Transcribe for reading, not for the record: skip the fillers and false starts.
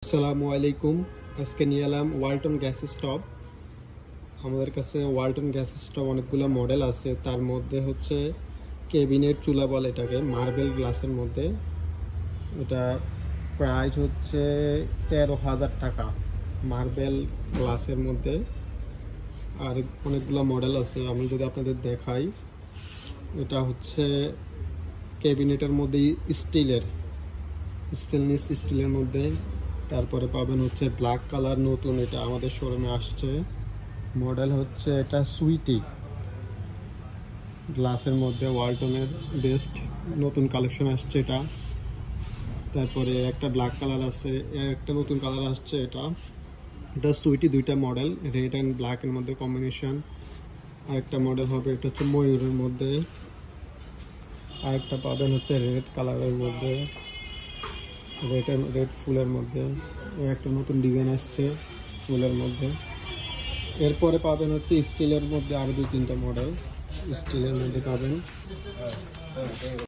আসসালামু আলাইকুম। আজকে নিয়ে এলাম ওয়ালটন গ্যাস স্টোভ। আমাদের কাছে ওয়ালটন গ্যাস স্টোভ অনেকগুলো মডেল আছে, তার মধ্যে হচ্ছে কেবিনেট চুলা বলে এটাকে, মার্বেল গ্লাসের মধ্যে। এটা প্রাইস হচ্ছে 13,000 টাকা মার্বেল গ্লাসের মধ্যে। আর অনেকগুলো মডেল আছে, আমি যদি আপনাদের দেখাই। এটা হচ্ছে কেবিনেটের মধ্যে স্টেনলেস স্টিলের মধ্যে। তারপরে পাবেন হচ্ছে ব্ল্যাক কালার, নতুন এটা আমাদের শোরুমে আসছে। মডেল হচ্ছে এটা সুইটি গ্লাসের মধ্যে, ওয়ালটনের বেস্ট নতুন কালেকশন আসছে এটা। তারপরে একটা ব্ল্যাক কালার আছে, একটা নতুন কালার আসছে এটা সুইটি। দুইটা মডেল, রেড অ্যান্ড ব্ল্যাকের মধ্যে কম্বিনেশন। আরেকটা মডেল হবে এটা হচ্ছে ময়ূরের মধ্যে। আরেকটা পাবেন হচ্ছে রেড কালারের মধ্যে, রেড ফুলের মধ্যে। একটা নতুন ডিজাইন আসছে ফুলের মধ্যে। এরপরে পাবেন হচ্ছে স্টিলের মধ্যে আরো 2-3টা মডেল স্টিলের মধ্যে পাবেন।